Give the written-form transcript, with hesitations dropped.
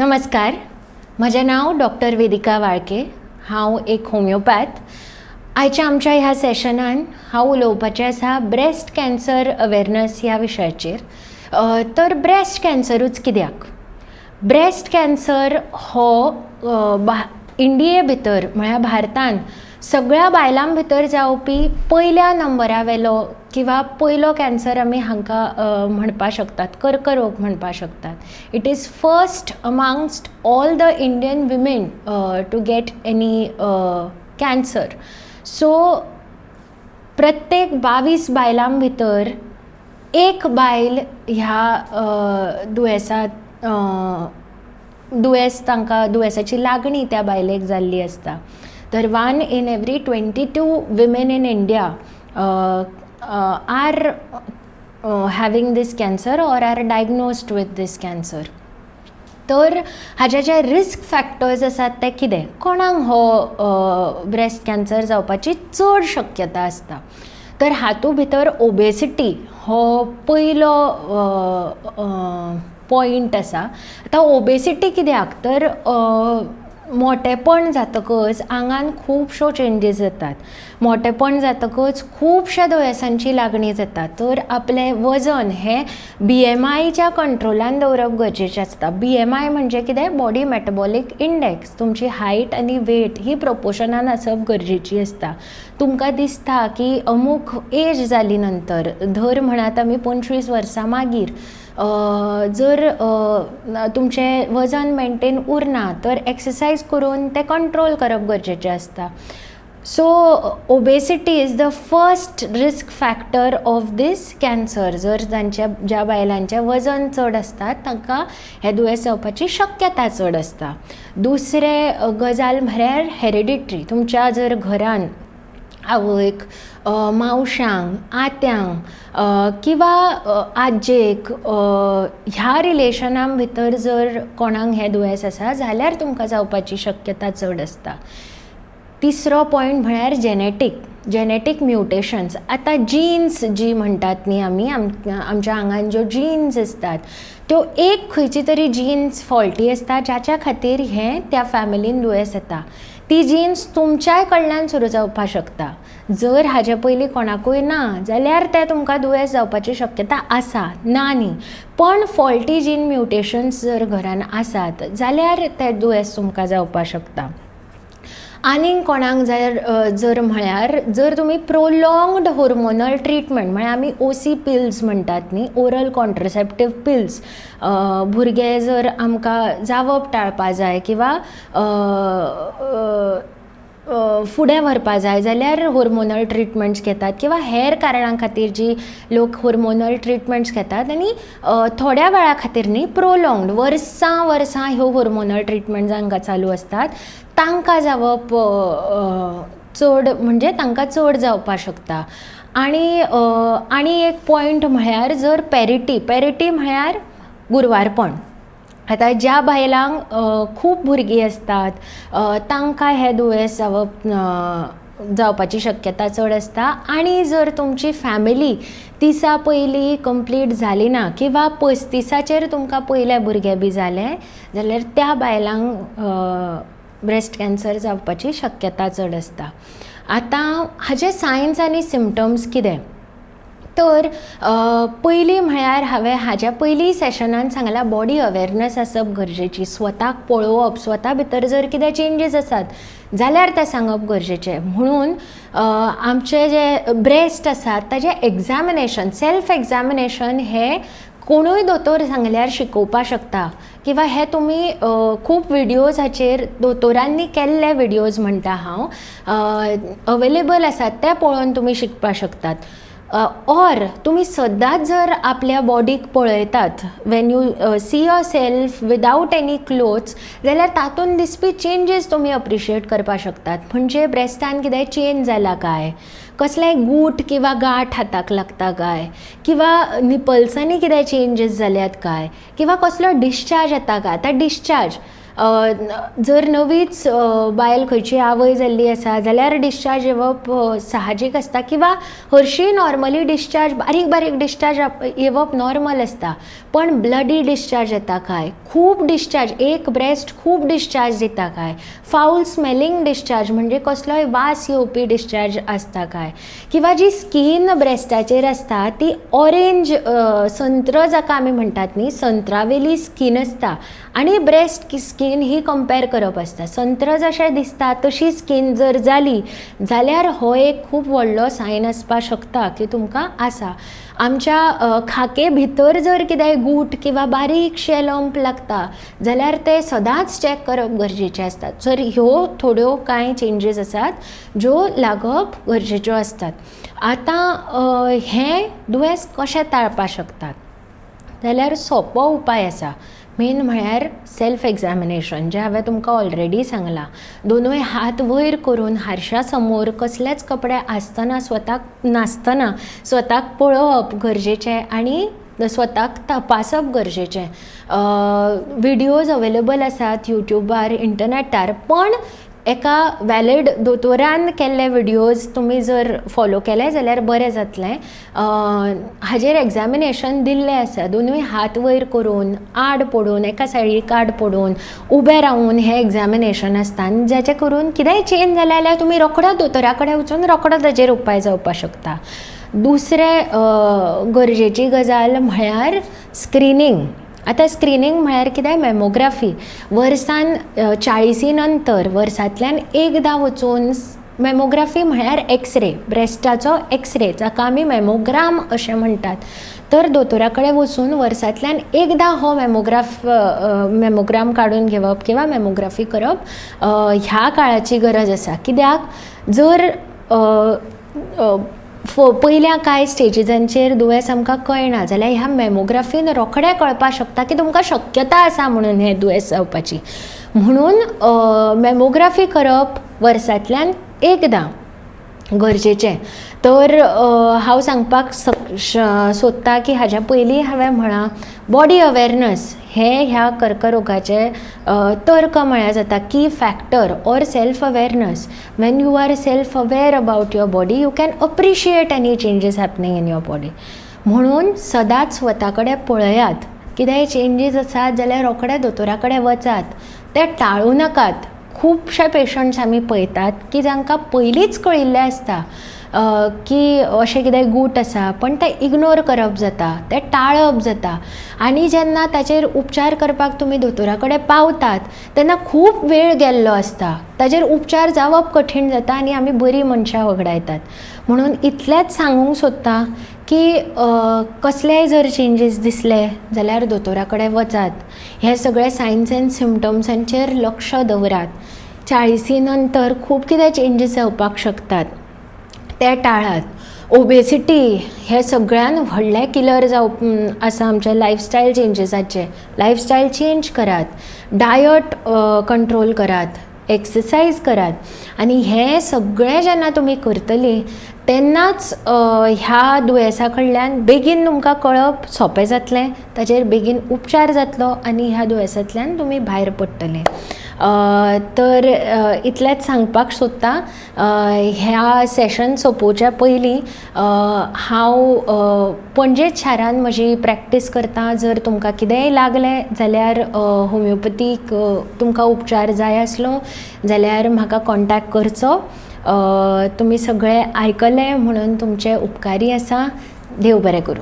नमस्कार, म्हजें नांव डॉक्टर वेदिका वाळके. हांव एक होमिओपॅथ. आयच्या आमच्या ह्या सेशनान हांव उलोवपाचें आसा ब्रेस्ट कॅन्सर अवेरनस ह्या विशयाचेर. तर ब्रेस्ट कॅन्सरूच कित्याक? ब्रेस्ट कॅन्सर हो इंडिये भितर म्हळ्यार भारतान सगळ्या बायलां भितर जावपी पयल्या नंबरावेलो किंवा पयलो कॅन्सर आमी हांकां म्हणपाक शकतात, कर्करोग म्हणपाक शकतात. It is first amongst all the Indian women to get any cancer. So प्रत्येक 22 बायलां भितर एक बायल ह्या दुयेसाची लागणी त्या बायलेक जाल्ली आसता. तर 1 in every 22 women in India are having this cancer or are diagnosed with this cancer. तर हाचे जे रिस्क फॅक्टर्स आसात ते कितें? कोणाक हो ब्रेस्ट कॅन्सर जावपाची चड शक्यता आसता? तर हातूंत भितर ओबेसिटी हो पयलो पॉयंट आसा. आतां ओबेसिटी कित्याक? तर मोटेपण जातकच आंगान खुबश्यो चेंजीस जातात. मोटेपण जातकच खुबश्या दुयेंसांची लागणी जाता. तर आपलें वजन हें BMIच्या कंट्रोलान दवरप गरजेचें आसता. BMI म्हणजे कितें? Body metabolic index. तुमची हायट आनी वेट ही प्रोपोर्शनान आसप गरजेची आसता. तुमकां दिसता की अमूक एज जाली नंतर, धर म्हणात आमी 25 वर्सां मागीर, जर तुमचें वजन मेंटेन उरना तर एक्सरसाइज करून तें कंट्रोल करप गरजेचें आसता. So obesity is the first risk factor of this cancer. जर ज्या बायलांचें वजन चड आसता तांकां हें दुयेंस जावपाची शक्यता चड आसता. दुसरें गजाल म्हळ्यार हेरिडिटरी. तुमच्या जर घरान आवयक, मावश्यांक, आत्यांक किंवा आजेक ह्या रिलेशनां भितर जर कोणाक हें दुयेंस आसा जाल्यार तुमकां जावपाची शक्यता चड आसता. तिसरो पॉयंट म्हळ्यार जेनेटीक म्युटेशन्स. आतां जिन्स जी म्हणटात न्ही आमी, आमच्या आंगान ज्यो जिन्स आसतात त्यो एक खंयची तरी जिन्स फॉल्टी आसता जाच्या खातीर हें त्या फॅमिलीन दुयेंस येता. ती जिन्स तुमच्याय कडल्यान सुरू जावपाक शकता. जर हाजे पयलीं कोणाकूय ना जाल्यार तें तुमकां दुयेंस जावपाची शक्यता आसा, ना न्ही. पण फॉल्टी जीन म्युटेशन्स जर घरान आसात जाल्यार तें दुयेंस तुमकां जावपाक शकता. आनीक कोणाक जर म्हळ्यार जर तुमी प्रोलॉंगड हॉर्मोनल ट्रिटमेंट म्हळ्यार आमी OC पिल्स म्हणटात न्ही, ओरल कॉन्ट्रसेप्टीव पिल्स, भुरगे जर आमकां जावप टाळपा जाय किंवा फुडें व्हरपा जाय जाल्यार हॉर्मोनल ट्रिटमेंट्स घेतात किंवा हेर कारणां खातीर जी लोक हॉर्मोनल ट्रिटमेंट्स घेतात आनी थोड्या वेळा खातीर न्ही, प्रोलॉंगड वर्सां ह्यो हॉर्मोनल ट्रिटमेंट जांकां चालू आसतात तांकां जावप चड, म्हणजे तांकां चड जावपाक शकता. आनी एक पॉयंट म्हळ्यार जर पेरिटी म्हळ्यार गुरवारपण. आतां ज्या बायलांक खूब भुरगीं आसतात तांकां हें दुयेंस जावपाची शक्यता चड आसता. आनी जर तुमची फॅमिली 30 पयलीं कंप्लीट जाली ना किंवा 35 तुमकां पयले भुरगे बी जाले जाल्यार त्या बायलांक ब्रेस्ट कॅन्सर जावपाची शक्यता चड आसता. आतां हाचे सायन्स आनी सिम्पटम्स कितें? तर पयलीं म्हळ्यार हांवें हाज्या पयलीं सेशनान सांगलां बॉडी अवेरनस आसप गरजेची. स्वताक पळोवप, स्वता भितर जर कितें चेंजीस आसात जाल्यार तें सांगप गरजेचें. म्हणून आमचे जे ब्रेस्ट आसात ताजें एग्जामिनेशन, सेल्फ एग्जामिनेशन हें कोणूय दोतोर सांगल्यार शिकोवपाक शकता किंवा हे तुमी खूब विडियोज हाचेर दोतोरांनी केल्ले विडियोज म्हणटा हांव, अवेलेबल आसात, ते पळोवन तुमी शिकपाक शकतात. ऑर तुमी सदांच जर आपल्या बॉडीक पळयतात, Wien you see your self without any clothes जाल्यार तातूंत दिसपी चेंजीस तुमी अप्रिशिएट करपाक शकतात. म्हणजे ब्रेस्टान कितें चेंज जाला काय, कसलेय गूट किंवा गाठ हाताक लागता काय, किंवा निपल्सांनी कितें चेंजीस जाल्यात काय, किंवा कसलो डिस्चार्ज येता काय. आतां डिस्चार्ज जर नवीच बायल खंयची आवय जाल्ली आसा जाल्यार डिस्चार्ज येवप साहजीक आसता, किंवा हरशीं नॉर्मली डिस्चार्ज बारीक बारीक डिस्चार्ज येवप नॉर्मल आसता. पण ब्लडी डिस्चार्ज येता काय, खूब डिस्चार्ज, एक ब्रेस्ट खूब डिस्चार्ज दिता काय, फाऊल स्मेलिंग डिस्चार्ज म्हणजे कसलोय वास येवपी डिस्चार्ज आसता काय, किंवा जी स्कीन ब्रेस्टाचेर आसता ती ऑरेंज संत्र जाका आमी म्हणटात न्ही, संत्रावेली स्कीन आसता आनी ब्रेस्ट स्कीन ही कंपेर करप आसता. संत्र जशें दिसता तशी स्कीन जर जाली जाल्यार हो एक खूब व्हडलो सायन आसपाक शकता की तुमकां आसा. आमच्या खाके भितर जर कितेंय गूट किंवा बारीकशे लंप लागता जाल्यार ते सदांच चॅक करप गरजेचें आसता. जर ह्यो थोड्यो कांय चेंजीस आसात ज्यो लागप गरजेच्यो आसतात. आतां हें दुयेंस कशें टाळपाक शकतात जाल्यार सोंपो उपाय आसा. मेन म्हळ्यार सेल्फ एग्जामिनेशन, जें हांवें तुमकां ऑलरेडी सांगलां. दोनूय हात वयर करून हारशा समोर कसलेच कपडे आसतना स्वताक नासतना स्वताक पळोवप गरजेचें आनी स्वताक तपासप गरजेचें. व्हिडियोज अवेलेबल आसात यूट्यूबार, इंटरनेटार, पण एका वॅलीड दोतोरान केल्ले व्हिडियोज तुमी जर फॉलो केले जाल्यार बरें जातलें. हाजेर एग्जामिनेशन दिल्लें आसा. दोनूय हात वयर करून, आड पडून, एका सायडीक आड पडून, उबें रावून हें एग्जामिनेशन आसता. आनी जाचे करून कितेंय चेंज जालें जाल्यार तुमी रोखडो दोतोरा कडेन वचून रोखडो ताजेर उपाय जावपाक शकता. दुसरें गरजेची गजाल म्हळ्यार स्क्रिनींग. आतां स्क्रिनींग म्हळ्यार कितें, मॅमोग्राफी. वर्सान 40 नंतर वर्सांतल्यान एकदां वचून, मॅमोग्राफी म्हळ्यार एक्सरे, ब्रेस्टाचो एक्सरे जाका आमी मॅमोग्राम अशें म्हणटात. तर दोतोरा कडेन वचून वर्सांतल्यान एकदां हो मॅमोग्राम काडून घेवप किंवा मॅमोग्राफी करप ह्या काळाची गरज आसा. कित्याक जर पयल्या कांय स्टेजीसांचेर दुयेंस आमकां कळना जाल्यार ह्या मॅमोग्राफीन रोखडें कळपाक शकता की तुमकां शक्यता आसा म्हणून हें दुयेंस जावपाची. म्हणून मॅमोग्राफी करप वर्सांतल्यान एकदां गरजेचें. तर हांव सांगपाक सोदतां की हाज्या पयलीं हांवें म्हळां बॉडी अवेरनस हें ह्या कर्करोगाचें तर्क म्हळ्यार जाता की factor or self awareness. When you are self aware about your body you can appreciate any changes happening in your body. म्हणून सदांच स्वता कडेन पळयात. कितेंय चेंजीस आसात जाल्यार रोखडे दोतोरा कडेन वचात. ते टाळू नाकात. खुबशे पेशंट्स आमी पळयतात की जांकां पयलींच कळिल्लें आसता की अशें कितें गूट आसा, पण तें इग्नोर करप जाता, तें टाळप जाता. आनी जेन्ना ताचेर उपचार करपाक तुमी दोतोरा कडेन पावतात तेन्ना खूब वेळ गेल्लो आसता. ताचेर उपचार जावप कठीण जाता आनी आमी बरीं मनशां वगडायतात. म्हणून इतलेंच सांगूंक सोदतां की कसलेय जर चेंजीस दिसले जाल्यार दोतोरा कडेन वचात. हे सगळे सायन्स एंड सिम्पटम्सांचेर लक्ष दवरात. 40 नंतर खूब कितें चेंजीस जावपाक शकतात, ते टाळात. ओबेसिटी हे सगळ्यान व्हडलें किलर आसा आमच्या लायफस्टायल चेंजीसाचे. लायफस्टायल चेंज करात, डायट कंट्रोल करात, एक्सरसायज करात. आनी हें सगळें जेन्ना तुमी करतलीं तेन्नाच ह्या दुयेंसा कडल्यान बेगीन तुमकां कळप सोंपें जातलें, ताचेर बेगीन उपचार जातलो आनी ह्या दुयेंसांतल्यान तुमी भायर पडटले. तर इतलेंच सांगपाक सोदतां. ह्या सेशन सोंपोवच्या पयलीं हांव पणजेच शारान म्हजी प्रॅक्टीस करतां. जर तुमकां कितेंय लागलें जाल्यार होमिओपॅथीक तुमकां उपचार जाय आसलो जाल्यार म्हाका कॉन्टॅक्ट करचो. तुमी सगळे आयकले म्हणून तुमचे उपकारी आसा. देव बरें करूं.